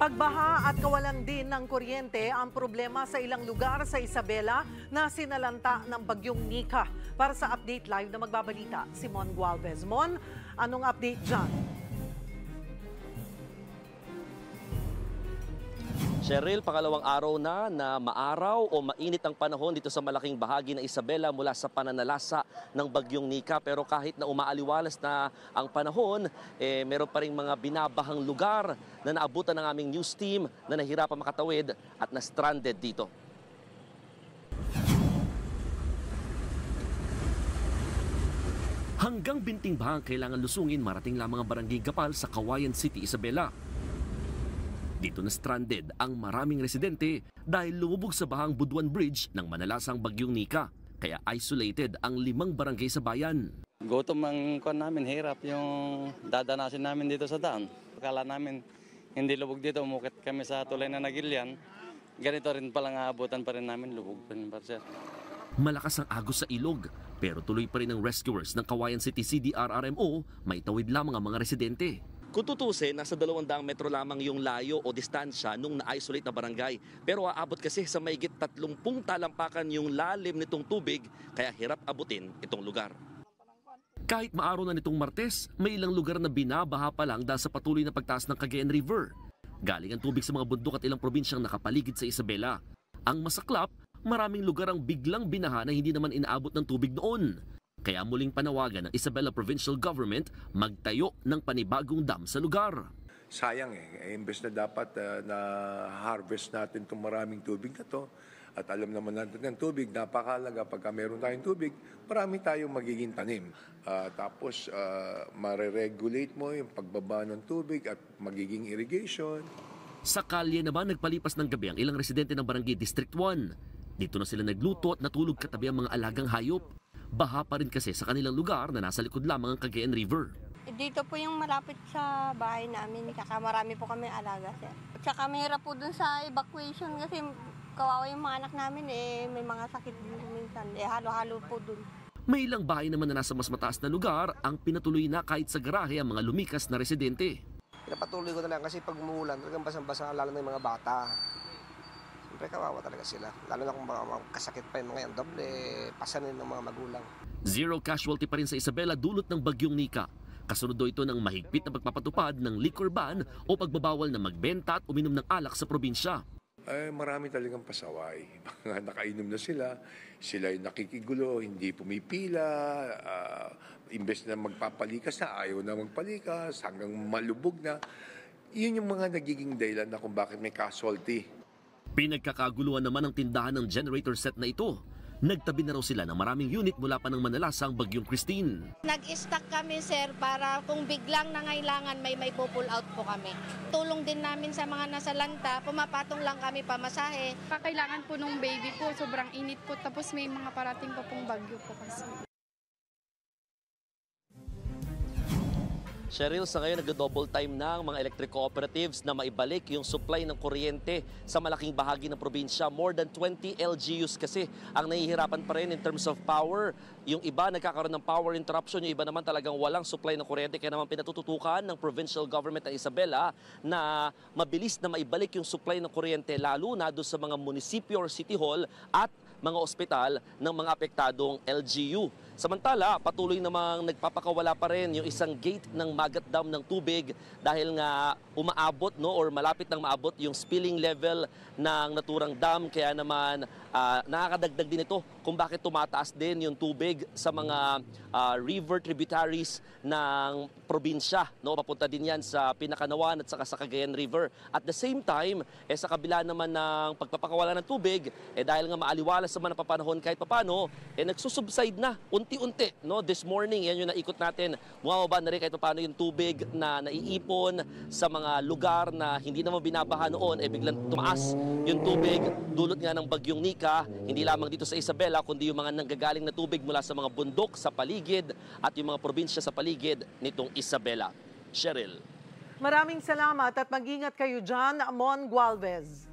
Pagbaha at kawalan din ng kuryente ang problema sa ilang lugar sa Isabela na sinalanta ng bagyong Nika. Para sa Update Live na magbabalita, si Mon Gualvez. Mon, anong update dyan? Cheryl, pangalawang araw na maaraw o mainit ang panahon dito sa malaking bahagi ng Isabela mula sa pananalasa ng bagyong Nika. Pero kahit na umaaliwalas na ang panahon, meron pa rin mga binabahang lugar na naabutan ng aming news team na nahirapan makatawid at na-stranded dito. Hanggang binting bahang kailangan lusungin marating lamang ang barangay Gapal sa Cauayan City, Isabela. Dito na stranded ang maraming residente dahil lumubog sa bahang Buduan Bridge ng manalasang bagyong Nika. Kaya isolated ang 5 barangay sa bayan. Gutom ang kuwan namin, hirap yung dadanasin namin dito sa daan. Akala namin hindi lubog dito, umukit kami sa tulay na Nagilian. Ganito rin palang aabutan pa rin namin, lubog pa rin pa sir. Malakas ang agos sa ilog, pero tuloy pa rin ang rescuers ng Cauayan City CDRRMO, may tawid lamang ang mga residente. Kung tutusin, nasa 200 metro lamang yung layo o distansya nung na-isolate na barangay. Pero aabot kasi sa mahigit 30 talampakan yung lalim nitong tubig, kaya hirap abutin itong lugar. Kahit maaraw na nitong Martes, may ilang lugar na binabaha pa lang dahil sa patuloy na pagtaas ng Cagayan River. Galing ang tubig sa mga bundok at ilang probinsyang nakapaligid sa Isabela. Ang masaklap, maraming lugar ang biglang binaha na hindi naman inaabot ng tubig noon. Kaya muling panawagan ng Isabela Provincial Government magtayo ng panibagong dam sa lugar. Sayang imbes na dapat na harvest natin itong maraming tubig na to. At alam naman natin ng tubig, napakalaga pagka meron tayong tubig, marami tayong magiging tanim. Tapos mareregulate mo yung pagbaba ng tubig at magiging irrigation. Sa kalye naman nagpalipas ng gabi ang ilang residente ng Barangay District 1. Dito na sila nagluto at natulog katabi ang mga alagang hayop. Baha pa rin kasi sa kanilang lugar na nasa likod lamang ang Cagayan River. Dito po yung malapit sa bahay namin, kaka marami po kami alaga sir. At saka mahirap po dun sa evacuation kasi kawawa yung mga anak namin may mga sakit din minsan, halo-halo po dun. May ilang bahay naman na nasa mas mataas na lugar ang pinatuloy na kahit sa garahe ang mga lumikas na residente. Pinapatuloy ko na lang kasi pag umuulan talagang basang-basa lalo na yung mga bata. Siyempre kawawa talaga sila. Lalo na kung kasakit pa yung mga yan, doble pasanin ng mga magulang. Zero casualty pa rin sa Isabela dulot ng bagyong Nika. Kasunod ito ng mahigpit na pagpapatupad ng liquor ban o pagbabawal na magbenta at uminom ng alak sa probinsya. Marami talagang pasaway. Nakainom na sila, sila'y nakikigulo, hindi pumipila, imbes na magpapalikas na, ayaw na magpalikas, hanggang malubog na. Yun yung mga nagiging dahilan na kung bakit may casualty. Pinagkakaguluhan naman ang tindahan ng generator set na ito. Nagtabi na raw sila ng maraming unit mula pa ng manalasang bagyong Christine. Nag-stock kami sir para kung biglang nangailangan may pull out po kami. Tulong din namin sa mga nasa lanta, pumapatong lang kami pamasahe. Kailangan po nung baby po, sobrang init po, tapos may mga parating pa pong bagyo po kasi. Cheryl, sa ngayon nag-double time na ang mga electric cooperatives na maibalik yung supply ng kuryente sa malaking bahagi ng probinsya. More than 20 LGUs kasi ang nahihirapan pa rin in terms of power. Yung iba nagkakaroon ng power interruption, yung iba naman talagang walang supply ng kuryente. Kaya naman pinatututukan ng provincial government ng Isabela na mabilis na maibalik yung supply ng kuryente lalo na doon sa mga munisipyo or city hall at mga ospital ng mga apektadong LGU. Samantala, patuloy namang nagpapakawala pa rin yung isang gate ng Magat Dam ng tubig dahil nga umaabot or malapit nang maabot yung spilling level ng naturang dam. Kaya naman nakakadagdag din ito kung bakit tumataas din yung tubig sa mga river tributaries ng probinsya. Papunta din yan sa Pinakanawan at saka sa Cagayan River. At the same time, sa kabila naman ng pagpapakawala ng tubig, dahil nga maaliwalas naman ang papanahon kahit papano, nagsusubside na unti-unti. This morning, yan yung naikot natin. Bumababa na rin kahit papano yung tubig na naiipon sa mga lugar na hindi naman binabaha noon, biglang tumaas yung tubig dulot nga ng bagyong Nika, hindi lamang dito sa Isabela, kundi yung mga nanggagaling na tubig mula sa mga bundok sa paligid at yung mga probinsya sa paligid nitong Isabela. Cheryl. Maraming salamat at mag-ingat kayo dyan, Mon Gualvez.